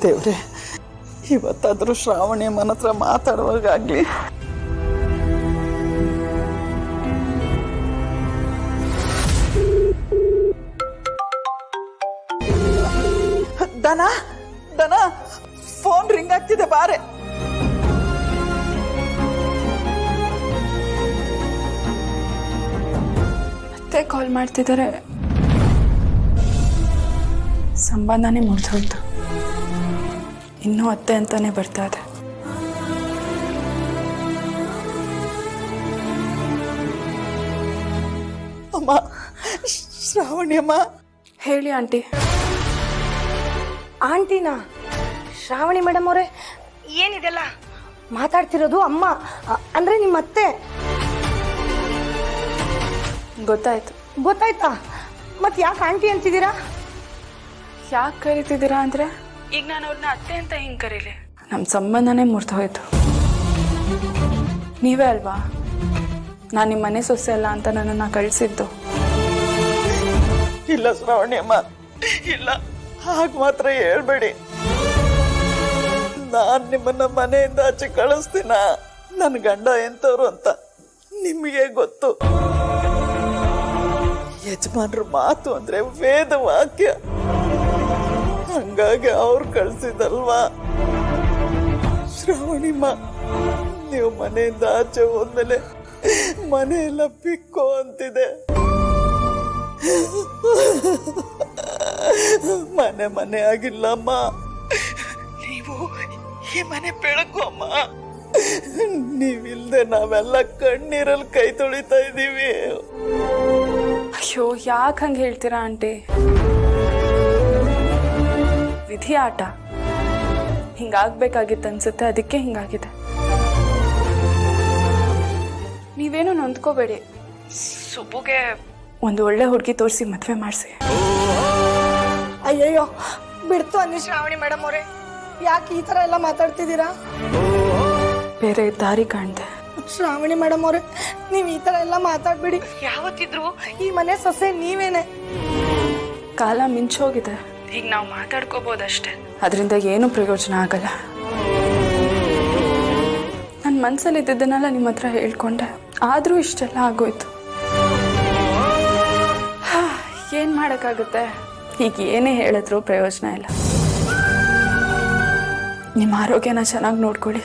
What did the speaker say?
ದೇವ್ರೆ, ಇವತ್ತಾದರೂ ಶ್ರಾವಣಿ ಅಮ್ಮನ ಹತ್ರ ಮಾತಾಡುವಾಗಲಿ. ದನ ದನ ಫೋನ್ ರಿಂಗ್ ಆಗ್ತಿದೆ, ಬಾರೆ. ಅತ್ತೆ ಕಾಲ್ ಮಾಡ್ತಿದ್ದಾರೆ. ಸಂಬಂಧನೇ ಮುರಿದೋಯ್ತು. ಇನ್ನೂ ಅತ್ತೆ ಅಂತಾನೆ ಬರ್ತಾ ಇದೆ. ಅಮ್ಮ, ಶ್ರಾವಣಿ ಅಮ್ಮ. ಹೇಳಿ ಆಂಟಿ. ಆಂಟಿನಾ? ಶ್ರಾವಣಿ ಮೇಡಮ್ ಅವರೇ, ಏನಿದೆಲ್ಲ ಮಾತಾಡ್ತಿರೋದು? ಅಮ್ಮ ಅಂದ್ರೆ ನಿಮ್ಮ ಅತ್ತೆ? ಗೊತ್ತಾಯ್ತು. ಗೊತ್ತಾಯ್ತಾ? ಮತ್ತೆ ಯಾಕೆ ಆಂಟಿ ಅಂತಿದ್ದೀರಾ? ಯಾಕೆ ಕರಿತಿದ್ದೀರಾ ಅಂದರೆ, ಈಗ ನಾನು ಅವ್ರನ್ನ ಅತ್ತೆ ಅಂತ ಹಿಂಗೆ ಕರೀಲಿ? ನಮ್ಮ ಸಂಬಂಧನೇ ಮುರಿದು ಹೋಯ್ತು. ನೀವೇ ಅಲ್ವಾ ನಾನು ನಿಮ್ಮ ಮನೆ ಸೊಸೆ ಅಲ್ಲ ಅಂತ ನನ್ನನ್ನು ಕಳಿಸಿದ್ದು? ಇಲ್ಲ ಶ್ರಾವಣಿ ಅಮ್ಮ, ಇಲ್ಲ, ಹಾಗೆ ಮಾತ್ರ ಹೇಳ್ಬೇಡಿ. ನಾನು ನಿಮ್ಮನ್ನ ಮನೆಯಿಂದ ಆಚೆ ಕಳಿಸ್ತೀನ? ನನ್ನ ಗಂಡ ಎಂಥವ್ರು ಅಂತ ನಿಮಗೆ ಗೊತ್ತು. ಯಜಮಾನ್ರ ಮಾತು ಅಂದ್ರೆ ವೇದ ವಾಕ್ಯ, ಹಂಗಾಗಿ ಅವ್ರು ಕಳ್ಸಿದಲ್ವಾ. ಶ್ರಾವಣಿಮ್ಮ, ನೀವು ಮನೆಯಿಂದ ಆಚೆ ಹೋದ್ಮೇಲೆ ಮನೆಯೆಲ್ಲ ಪಿಕ್ಕೋ ಅಂತಿದೆ. ಮನೆ ಆಗಿಲ್ಲಮ್ಮ, ನೀವು ಈ ಮನೆ ಬೆಳಕು ಅಮ್ಮ. ನೀವಿಲ್ದೆ ನಾವೆಲ್ಲ ಕಣ್ಣೀರಲ್ಲಿ ಕೈ ತೊಳಿತಾ ಇದ್ದೀವಿ. ಅಯ್ಯೋ, ಯಾಕೆ ಹಂಗೆ ಹೇಳ್ತೀರಾ ಆಂಟಿ? ವಿಧಿ ಆಟ ಹಿಂಗಾಗ್ಬೇಕಾಗಿತ್ತು ಅನ್ಸುತ್ತೆ, ಅದಕ್ಕೆ ಹಿಂಗಾಗಿದೆ. ನೀವೇನು ನೊಂದ್ಕೋಬೇಡಿ. ಸುಬ್ಬುಗೆ ಒಂದು ಒಳ್ಳೆ ಹುಡುಗಿ ತೋರಿಸಿ ಮದುವೆ ಮಾಡಿಸಿ. ಅಯ್ಯಯ್ಯೋ, ಬಿಡ್ತು ಅನ್ನಿ ಶ್ರಾವಣಿ ಮೇಡಮ್ ಅವರೇ, ಯಾಕೆ ಈ ಥರ ಎಲ್ಲ ಮಾತಾಡ್ತಿದ್ದೀರಾ? ಬೇರೆ ದಾರಿ ಕಾಣ್ದೆ. ಶ್ರಾವಣಿ ಮೇಡಮ್ ಅವರೇ, ನೀವು ಈ ಥರ ಎಲ್ಲ ಮಾತಾಡ್ಬೇಡಿ. ಯಾವತ್ತಿದ್ರು ಈ ಮನೆ ಸೊಸೆ ನೀವೇನೆ. ಕಾಲ ಮಿಂಚೋಗಿದೆ. ಈಗ ನಾವು ಮಾತಾಡ್ಕೋಬೋದಷ್ಟೇ, ಅದರಿಂದ ಏನೂ ಪ್ರಯೋಜನ ಆಗಲ್ಲ. ನನ್ನ ಮನಸ್ಸಲ್ಲಿ ಇದ್ದಿದ್ದನ್ನೆಲ್ಲ ನಿಮ್ಮ ಹತ್ರ ಹೇಳ್ಕೊಂಡೆ, ಆದರೂ ಇಷ್ಟೆಲ್ಲ ಆಗೋಯ್ತು. ಏನು ಮಾಡೋಕ್ಕಾಗುತ್ತೆ? ಈಗ ಏನೇ ಹೇಳಿದ್ರೂ ಪ್ರಯೋಜನ ಇಲ್ಲ. ನಿಮ್ಮ ಆರೋಗ್ಯನ ಚೆನ್ನಾಗಿ ನೋಡ್ಕೊಳ್ಳಿ.